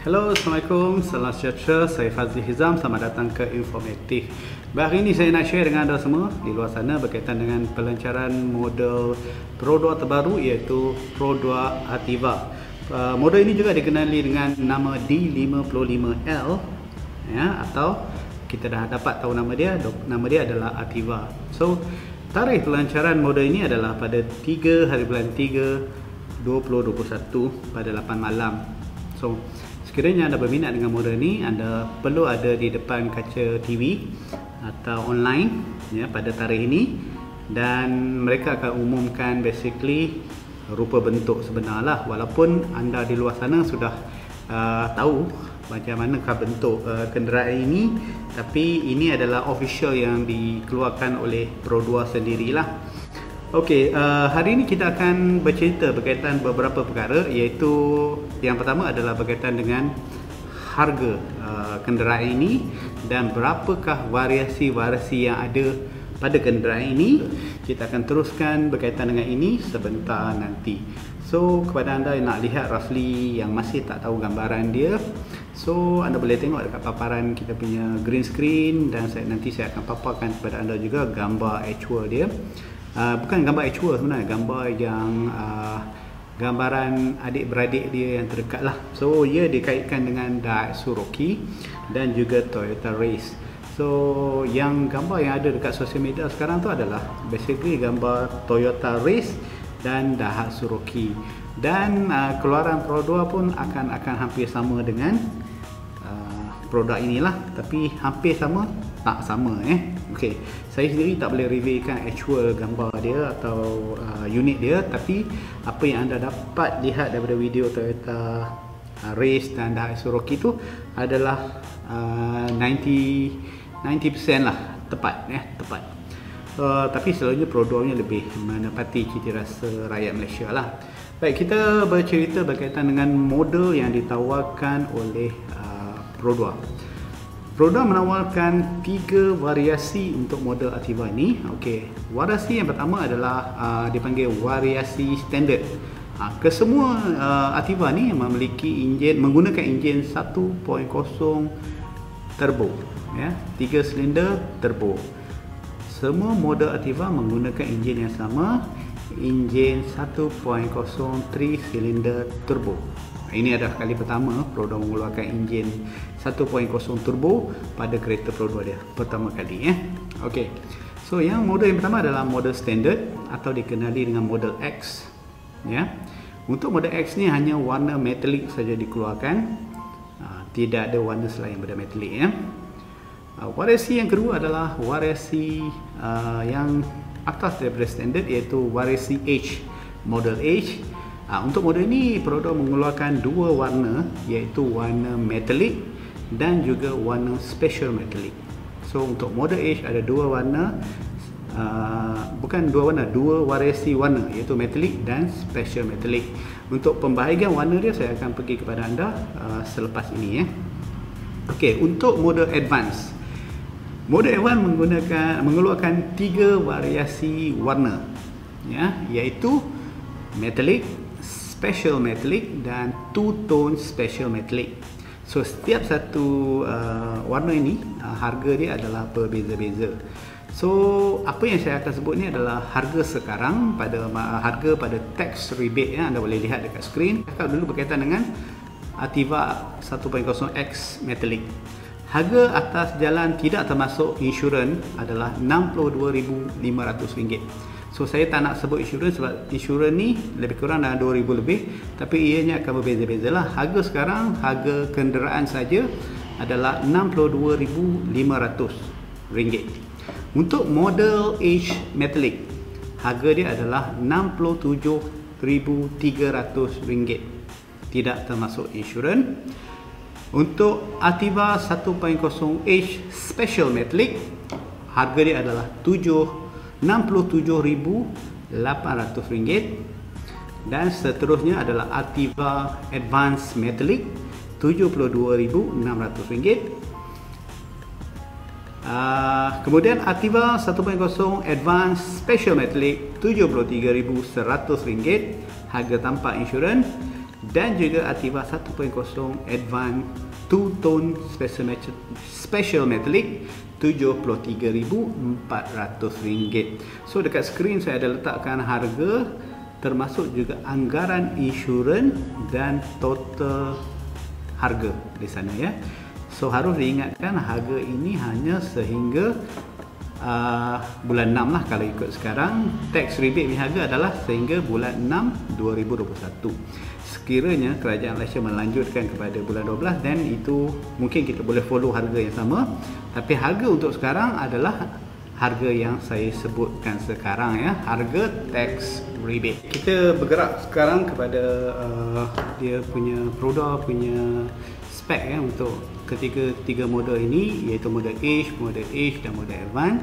Hello, Assalamualaikum, salam sejahtera. Saya Fazli Hizam, selamat datang ke Informatif. Hari ini saya nak share dengan anda semua di luar sana berkaitan dengan pelancaran model Pro 2 terbaru, iaitu Pro 2 Ativa. Model ini juga dikenali dengan nama D55L, ya, atau kita dah dapat tahu nama dia adalah Ativa. So, tarikh pelancaran model ini adalah pada 3 hari bulan 3 2021 pada 8 malam. So, sekiranya anda berminat dengan model ni, anda perlu ada di depan kaca TV atau online, ya, pada tarikh ini, dan mereka akan umumkan basically rupa bentuk sebenar lah. Walaupun anda di luar sana sudah tahu macam manakah bentuk kenderaan ini, tapi ini adalah official yang dikeluarkan oleh Pro 2 sendirilah. Okey, hari ini kita akan bercerita berkaitan beberapa perkara, iaitu yang pertama adalah berkaitan dengan harga kenderaan ini dan berapakah variasi-variasi yang ada pada kenderaan ini. Kita akan teruskan berkaitan dengan ini sebentar nanti. So, kepada anda yang nak lihat roughly yang masih tak tahu gambaran dia, so anda boleh tengok dekat paparan kita punya green screen, dan nanti saya akan paparkan kepada anda juga gambar actual dia. Bukan gambar actual sebenarnya, gambar yang gambaran adik-beradik dia yang terdekat lah. So, ia dikaitkan dengan Daihatsu Roki dan juga Toyota Race. So, yang gambar yang ada dekat sosial media sekarang tu adalah basically gambar Toyota Race dan Daihatsu Roki. Dan keluaran Pro 2 pun akan hampir sama dengan produk inilah, tapi hampir sama, tak sama. Okey, saya sendiri tak boleh revealkan actual gambar dia atau unit dia, tapi apa yang anda dapat lihat daripada video Toyota Race dan Daihatsu Roki tu adalah 90% lah tepat, tepat. Tapi selalunya Pro 2 nya lebih menepati ciri rasa rakyat Malaysia lah. Baik, kita bercerita berkaitan dengan model yang ditawarkan oleh Pro 2. Pro 2 menawarkan 3 variasi untuk model Ativa ini. Okey, variasi yang pertama adalah dipanggil variasi standard. Kesemua Ativa ni menggunakan enjin 1.0 turbo, ya, 3 silinder turbo. Semua model Ativa menggunakan enjin yang sama, enjin 1.0 3 silinder turbo. Ini adalah kali pertama Pro 2 mengeluarkan enjin 1.0 turbo pada kereta Pro 2 dia, pertama kali. Okey, so yang model yang pertama adalah model standard atau dikenali dengan model X, ya. Untuk model X ni hanya warna metalik saja dikeluarkan, tidak ada warna selain pada metalik, ya. Variasi yang kedua adalah variasi yang atas daripada standard, iaitu variasi H, model H. Untuk model ini Pro 2 mengeluarkan 2 warna, iaitu warna metalik dan juga warna special metalik. So, untuk model H ada 2 warna, bukan 2 warna, 2 variasi warna, iaitu metalik dan special metalik. Untuk pembahagian warna dia saya akan pergi kepada anda selepas ini, Okey, untuk model advance, mengeluarkan 3 variasi warna, ya, iaitu metalik, special metallic dan two tone special metallic. So, setiap satu warna ini harga dia adalah berbeza-beza. So, apa yang saya akan sebut ni adalah harga sekarang, harga pada tax rebate, ya. Anda boleh lihat dekat skrin. Cakap dulu berkaitan dengan Ativa 1.0X metallic. Harga atas jalan tidak termasuk insurans adalah RM62,500. So, saya tak nak sebut insurans sebab insurans ni lebih kurang dalam RM2,000 lebih, tapi ianya akan berbeza-beza lah. Harga sekarang, harga kenderaan saja adalah RM62,500. Untuk model H metallic, harga dia adalah RM67,300, tidak termasuk insurans. Untuk Ativa 1.0H special metallic, harga dia adalah RM67,800, dan seterusnya adalah Ativa Advanced Metallic RM72,600. Kemudian Ativa 1.0 Advanced Special Metallic RM73,100, harga tanpa insurans. dan juga Ativa 1.0 Advanced Two-Tone Special Metallic RM73,400. So dekat skrin saya ada letakkan harga termasuk juga anggaran insurans dan total harga di sana ya. So harus diingatkan harga ini hanya sehingga bulan 6 lah kalau ikut sekarang. Tax rebate punya harga adalah sehingga bulan 6 2021. Sekiranya kerajaan Malaysia melanjutkan kepada bulan 12, dan itu mungkin kita boleh follow harga yang sama, tapi harga untuk sekarang adalah harga yang saya sebutkan sekarang ya, harga tax rebate. Kita bergerak sekarang kepada dia punya produk punya spek ya untuk tiga model ini, iaitu model Age dan model Advance.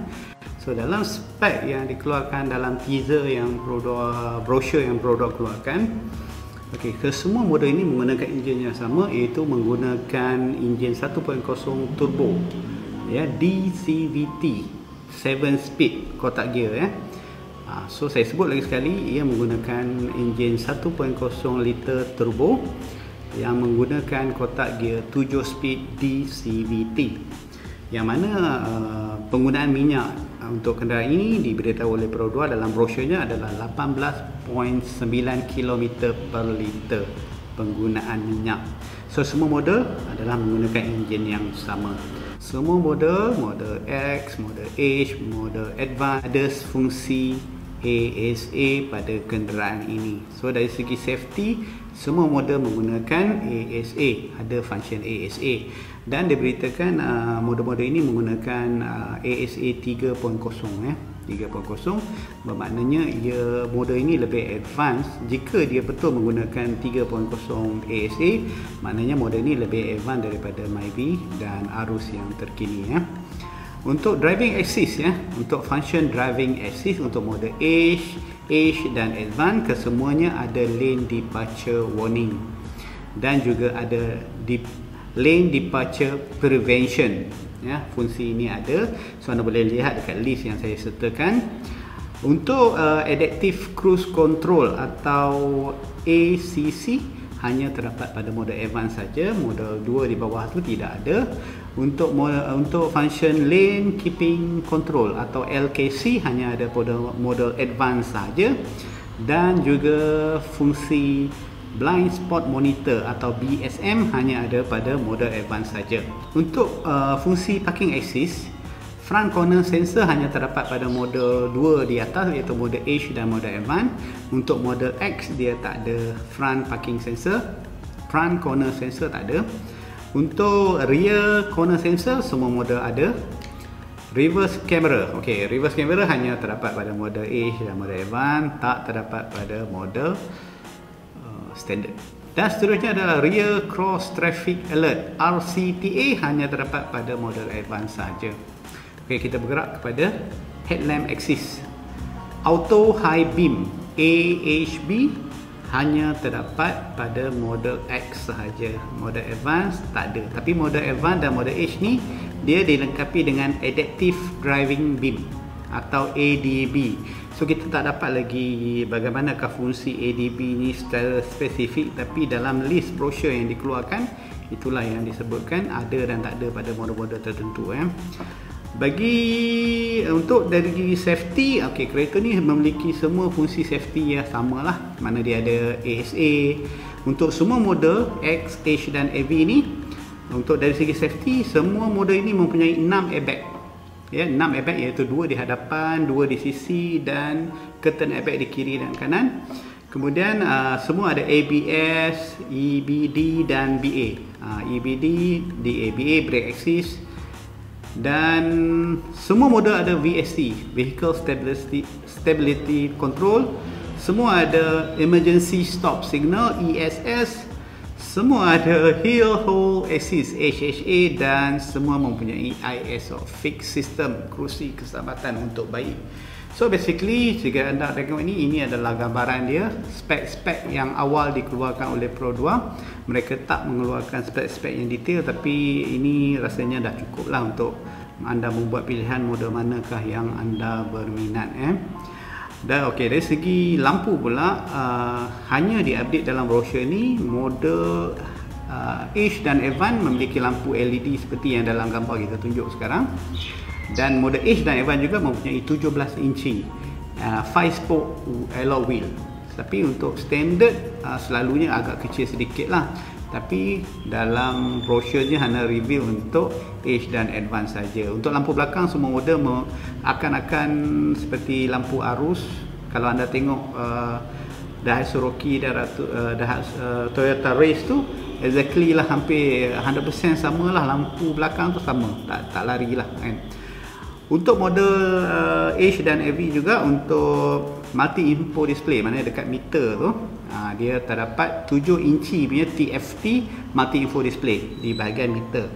So dalam spek yang dikeluarkan dalam teaser yang brochure yang produk keluarkan, okey, kesemua model ini menggunakan enjin yang sama, iaitu menggunakan enjin 1.0 turbo ya, DCVT 7 speed kotak gear ya. So saya sebut lagi sekali, ia menggunakan enjin 1.0 liter turbo yang menggunakan kotak gear 7 speed DCVT, yang mana penggunaan minyak untuk kenderaan ini diberitahu oleh Pro 2 dalam brosurnya adalah 18.9 km per liter penggunaan minyak. So semua model adalah menggunakan enjin yang sama. Semua model X, model Age, model Advance ada fungsi ASA pada kenderaan ini. So dari segi safety, semua model menggunakan ASA, ada function ASA, dan diberitakan model-model ini menggunakan ASA 3.0 ya. 3.0 bermaknanya model ini lebih advance. Jika dia betul menggunakan 3.0 ASA, maknanya model ini lebih advance daripada Myvi dan Arus yang terkini ya. Untuk driving assist ya, untuk function driving assist untuk model Age dan Advance, kesemuanya ada lane departure warning dan juga ada lane departure prevention ya. Fungsi ini ada, so anda boleh lihat dekat list yang saya sertakan. Untuk adaptive cruise control atau ACC hanya terdapat pada model Advance saja, model 2 di bawah tu tidak ada. Untuk function lane keeping control atau LKC hanya ada pada model Advance saja, dan juga fungsi blind spot monitor atau BSM hanya ada pada model Advance saja. Untuk fungsi parking assist, front corner sensor hanya terdapat pada model 2 di atas, iaitu model Age dan model Advance. Untuk model X dia tak ada front parking sensor, front corner sensor tak ada. Untuk rear corner sensor semua model ada. Reverse camera, okey, reverse camera hanya terdapat pada model Age dan model Advance, tak terdapat pada model standard. Dan seterusnya adalah rear cross traffic alert, RCTA, hanya terdapat pada model Advance saja. Okey, kita bergerak kepada headlamp axis. Auto high beam AHB hanya terdapat pada model X sahaja. Model Advance tak ada. Tapi model Advance dan model H ni dia dilengkapi dengan Adaptive Driving Beam atau ADB. So kita tak dapat lagi bagaimanakah fungsi ADB ni secara spesifik, tapi dalam list brochure yang dikeluarkan itulah yang disebutkan ada dan tak ada pada model-model tertentu ya. Untuk dari safety, okey, kereta ni memiliki semua fungsi safety yang sama lah. Mana dia ada ASA. Untuk semua model X, H dan AV ni, untuk dari segi safety, semua model ini mempunyai 6 airbag ya, 6 airbag, iaitu 2 di hadapan, 2 di sisi dan curtain airbag di kiri dan kanan. Kemudian semua ada ABS, EBD dan BA. EBD, DABA, brake assist, dan semua model ada VSC, Vehicle Stability Control. Semua ada Emergency Stop Signal, ESS. Semua ada Hill Hold Assist, HHA, dan semua mempunyai ISO, Fixed System, kerusi keselamatan untuk bayi. So basically, jika anda tengok ini adalah gambaran dia, spek-spek yang awal dikeluarkan oleh Pro 2. Mereka tak mengeluarkan spek-spek yang detail, tapi ini rasanya dah cukup lah untuk anda membuat pilihan model manakah yang anda berminat. Dan okey, dari segi lampu pula, hanya diupdate dalam brosur ni model Edge dan Advance memiliki lampu LED seperti yang dalam gambar kita tunjuk sekarang. Dan model Edge dan Advance juga mempunyai 17 inci 5-spoke alloy wheel. Tapi untuk standard selalunya agak kecil sedikit lah. Tapi dalam brosurnya hanya review untuk Edge dan Advance saja. Untuk lampu belakang semua model akan seperti lampu arus. Kalau anda tengok Daihatsu Rocky dan Toyota Race tu exactly lah, hampir 100% samalah, lampu belakang tu sama, tak lari lah kan. Untuk model Edge dan AV juga untuk multi info display, maknanya dekat meter tu dia terdapat 7 inci punya TFT multi info display di bahagian meter.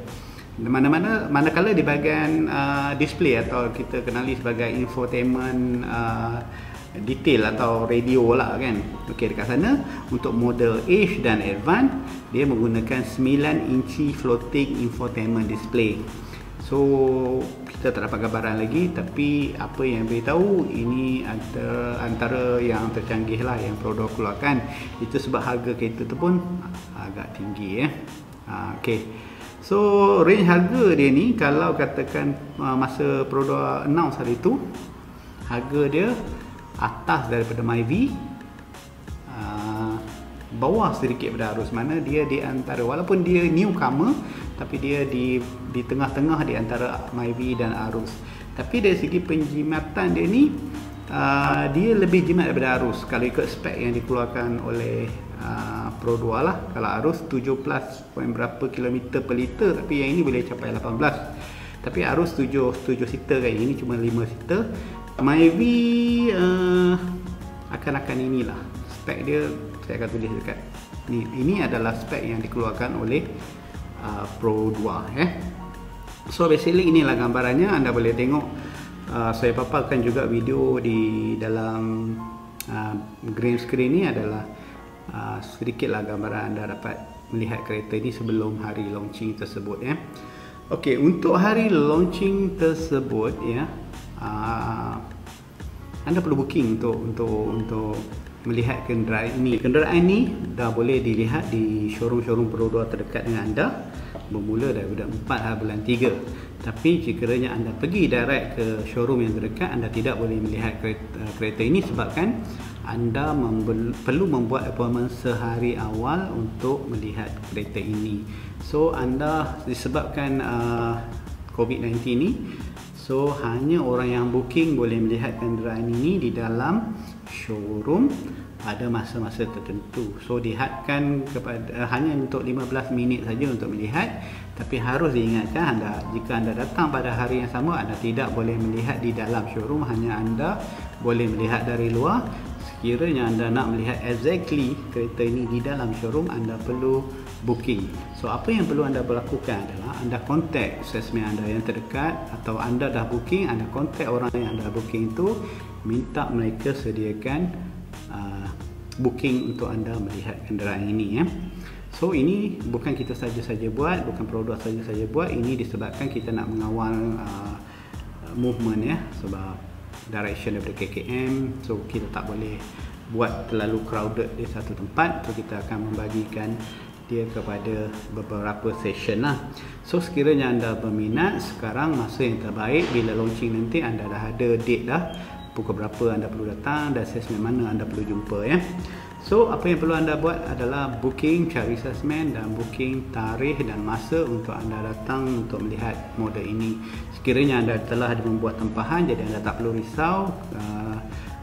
Manakala di bahagian display atau kita kenali sebagai infotainment detail atau radio lah kan. Okey, dekat sana untuk model Edge dan Advance dia menggunakan 9 inci floating infotainment display. So kita tak dapat gambaran lagi, tapi apa yang beritahu ini antara yang tercanggih lah yang Prodor keluarkan. Itu sebab harga kereta tu pun agak tinggi okey. So range harga dia ni kalau katakan masa Prodor announce hari tu, harga dia atas daripada Myvi, bawah sedikit pada Arus. Mana dia di antara, walaupun dia newcomer, tapi dia di tengah-tengah di antara Myvi dan Arus. Tapi dari segi penjimatan dia ni, dia lebih jimat daripada Arus. Kalau ikut spek yang dikeluarkan oleh Pro 2 lah. Kalau Arus 17 point berapa kilometer per liter, tapi yang ini boleh capai 18. Tapi Arus 7 seater kan, ini cuma 5 seater. Myvi akan inilah spek dia. Saya akan tulis dekat ni. Ini adalah spek yang dikeluarkan oleh Pro 2 So basically inilah gambarannya. Anda boleh tengok, saya paparkan juga video di dalam green screen ni adalah sedikitlah gambaran anda dapat melihat kereta ini sebelum hari launching tersebut Okey, untuk hari launching tersebut anda perlu booking untuk melihat kenderaan ini. Kenderaan ini dah boleh dilihat di showroom Pro 2 terdekat dengan anda bermula daripada 4 bulan 3. Tapi jika anda pergi direct ke showroom yang terdekat, anda tidak boleh melihat kereta ini sebabkan anda perlu membuat appointment sehari awal untuk melihat kereta ini. So anda disebabkan COVID-19 ini, so hanya orang yang booking boleh melihat kenderaan ini di dalam showroom pada masa-masa tertentu. So dihadkan kepada hanya untuk 15 minit saja untuk melihat. Tapi harus diingatkan jika anda datang pada hari yang sama, anda tidak boleh melihat di dalam showroom, hanya anda boleh melihat dari luar. Sekiranya anda nak melihat exactly kereta ini di dalam showroom, anda perlu booking. So apa yang perlu anda lakukan adalah anda kontak salesman anda yang terdekat, atau anda dah booking, anda kontak orang yang dah booking itu, minta mereka sediakan booking untuk anda melihat kenderaan ini So ini bukan kita saja buat, bukan produk saja buat. Ini disebabkan kita nak mengawal movement sebab direction daripada KKM. So kita tak boleh buat terlalu crowded di satu tempat. So kita akan membagikan dia kepada beberapa session So sekiranya anda berminat, sekarang masa yang terbaik. Bila launching nanti anda dah ada date dah, pukul berapa anda perlu datang dan salesman mana anda perlu jumpa So apa yang perlu anda buat adalah booking, cari salesman dan booking tarikh dan masa untuk anda datang untuk melihat model ini. Sekiranya anda telah membuat tempahan, jadi anda tak perlu risau.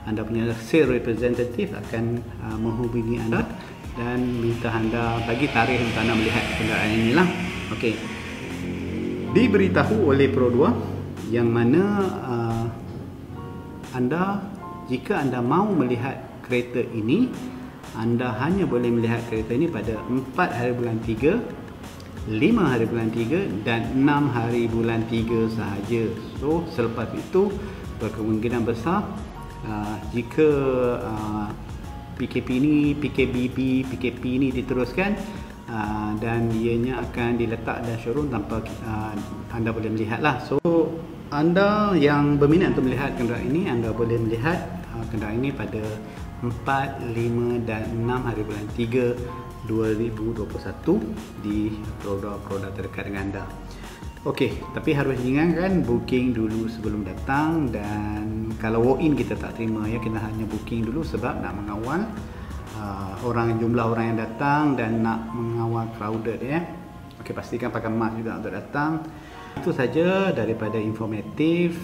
Anda punya sales representative akan menghubungi anda dan minta anda bagi tarikh untuk anda melihat kenderaan inilah. Okey. Diberitahu oleh Pro 2 yang mana jika anda mahu melihat kereta ini, anda hanya boleh melihat kereta ini pada 4 hari bulan 3, 5 hari bulan 3 dan 6 hari bulan 3 sahaja. So selepas itu berkemungkinan besar jika PKP ini diteruskan dan ianya akan diletak dalam showroom tanpa anda boleh melihatlah. So anda yang berminat untuk melihat kenderaan ini, anda boleh melihat kenderaan ini pada 4, 5 dan 6 hari bulan 3 2021 di produk-produk terdekat dengan anda. Okey, tapi harus diingatkan booking dulu sebelum datang, dan kalau walk-in kita tak terima ya, kita hanya booking dulu sebab nak mengawal jumlah orang yang datang dan nak mengawal crowded ya. Okey, pastikan pakai mask juga untuk datang. Itu saja daripada informatif.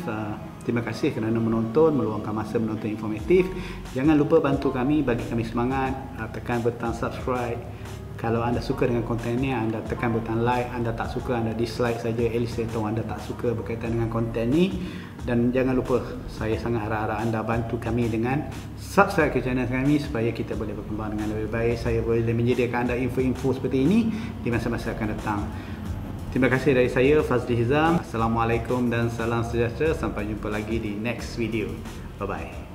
Terima kasih kerana menonton, meluangkan masa menonton informatif. Jangan lupa bantu kami, bagi kami semangat, tekan butang subscribe. Kalau anda suka dengan konten ni, anda tekan butang like. Anda tak suka, anda dislike saja. At least saya tahu anda tak suka berkaitan dengan konten ni. Dan jangan lupa, saya sangat harap anda bantu kami dengan subscribe ke channel kami supaya kita boleh berkembang dengan lebih baik. Saya boleh menyediakan anda info-info seperti ini di masa-masa akan datang. Terima kasih dari saya, Fazli Hizam. Assalamualaikum dan salam sejahtera. Sampai jumpa lagi di next video. Bye-bye.